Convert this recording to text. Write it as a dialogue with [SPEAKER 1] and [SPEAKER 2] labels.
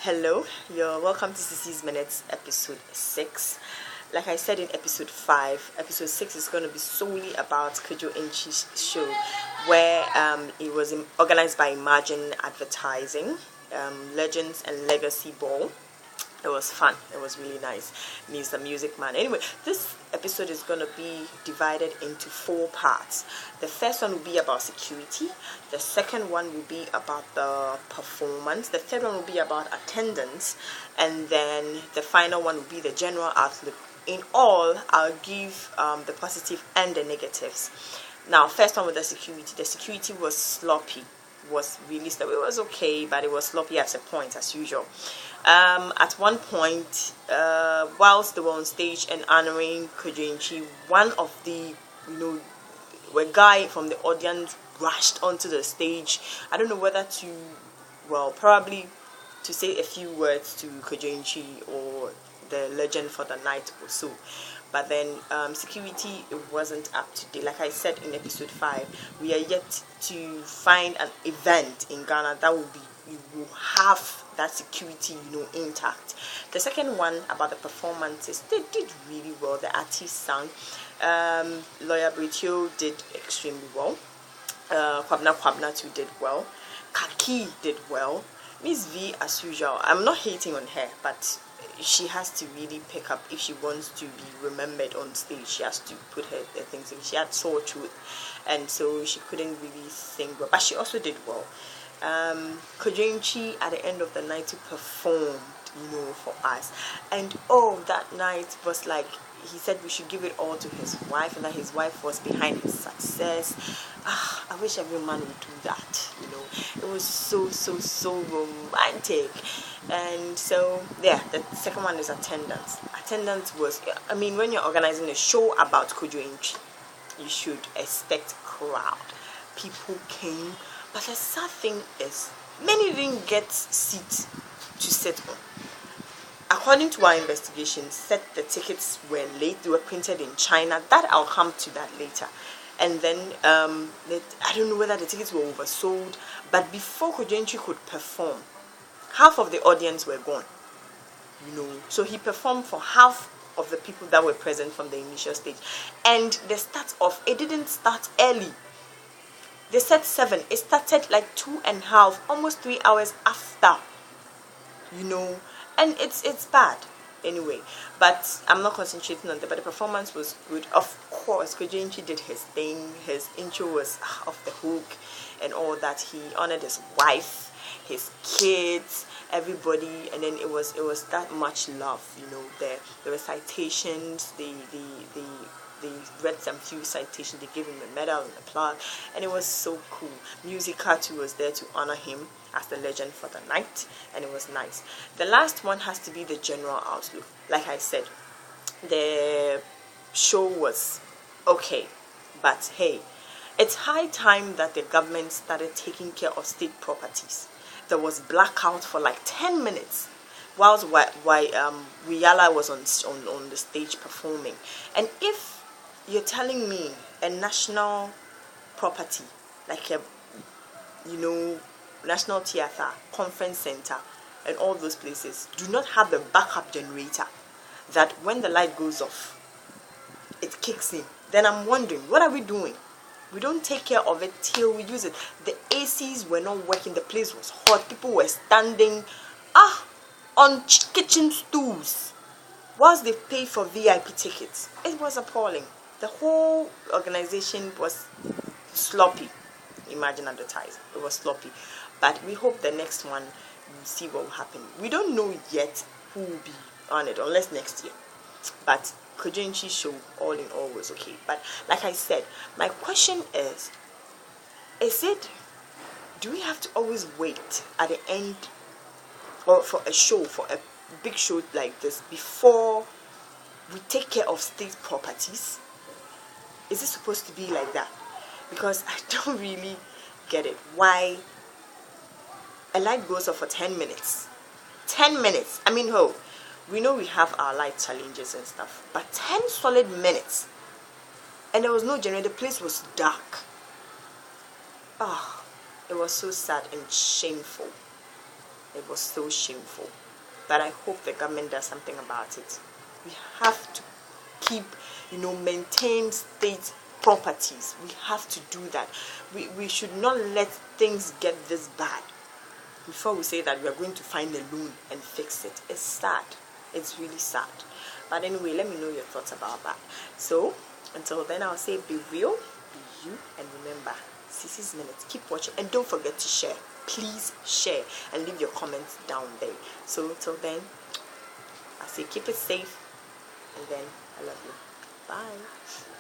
[SPEAKER 1] Hello, you're welcome to CC's Minutes episode 6. Like I said in episode 5, episode 6 is going to be solely about Kojo Enchi's show, where it was organized by Imagine Advertising, Legends and Legacy Ball. It was fun. It was really nice. He's the music man. Anyway, this episode is going to be divided into 4 parts. The first one will be about security. The second one will be about the performance. The third one will be about attendance. And then the final one will be the general outlook. In all, I'll give the positive and the negatives. Now, first one with the security. The security was sloppy. Was really sloppy. It was okay, but it was sloppy at a point, as usual. At one point, whilst they were on stage and honoring Kojo Enchi, one of the, a guy from the audience rushed onto the stage. I don't know whether probably to say a few words to Kojo Enchi or the legend for the night or so. But then security, it wasn't up to date. Like I said in episode 5, we are yet to find an event in Ghana that will have that security, intact. The second one about the performances, they did really well. The artists sang. Lawyer Britio did extremely well. Kwabna too did well. Kaki did well. Miss V, as usual, I'm not hating on her, but she has to really pick up if she wants to be remembered on stage. She has to put her things in. She had sore throat, and so she couldn't really sing well, but she also did well. Kojo Enchi at the end of the night performed, for us, and that night was like, he said we should give it all to his wife, and that his wife was behind his success. I wish every man would do that. It was so romantic. And so the second one is attendance. Attendance was, when you're organizing a show about Kojo Enchi, you should expect crowd. People came, but the sad thing is, many didn't get seats to sit on. According to our investigations, the tickets were late. They were printed in China. That I'll come to that later. And then I don't know whether the tickets were oversold, but before Kojo Enchi could perform, half of the audience were gone. So he performed for half of the people that were present from the initial stage. And the start of it didn't start early. They said 7. It started like 2.5, almost 3 hours after. And it's bad anyway. But I'm not concentrating on that. But the performance was good. Of course, Kojo Enchi did his thing. His intro was off the hook and all that. He honored his wife, his kids, everybody, and then it was that much love. There were citations. They read some few citations. They gave him a medal and a plaque, and it was so cool. Musica too was there to honor him as the legend for the night, and it was nice. The last one has to be the general outlook. Like I said, the show was okay, but hey, it's high time that the government started taking care of state properties. There was blackout for like 10 minutes whilst Riala was on the stage performing. And if you're telling me a national property like a National Theatre, Conference Center, and all those places do not have the backup generator that when the light goes off, it kicks in, then I'm wondering, what are we doing? We don't take care of it till we use it. The ACs were not working. The place was hot. People were standing on kitchen stools whilst they paid for VIP tickets. It was appalling. The whole organization was sloppy. Imagine Advertising. It was sloppy. But we hope the next one, we'll see what will happen. We don't know yet who will be on it, unless next year. But Kojo Enchi's show, all in all, was okay. But like I said, my question is do we have to always wait at the end or for a big show like this before we take care of state properties? Is it supposed to be like that? Because I don't really get it. Why a light goes off for 10 minutes? 10 minutes. We know we have our light challenges and stuff, but 10 solid minutes, and there was no generator. The place was dark. It was so sad and shameful. It was so shameful. But I hope the government does something about it. We have to keep, maintain state properties. We have to do that. We should not let things get this bad before we say that we are going to find a loan and fix it. It's sad. It's really sad. But anyway, let me know your thoughts about that. So until then, I'll say be real, be you, and remember, CC's Minutes. Keep watching and don't forget to share. Please share and leave your comments down there. So till then, I say keep it safe, and then I love you. Bye.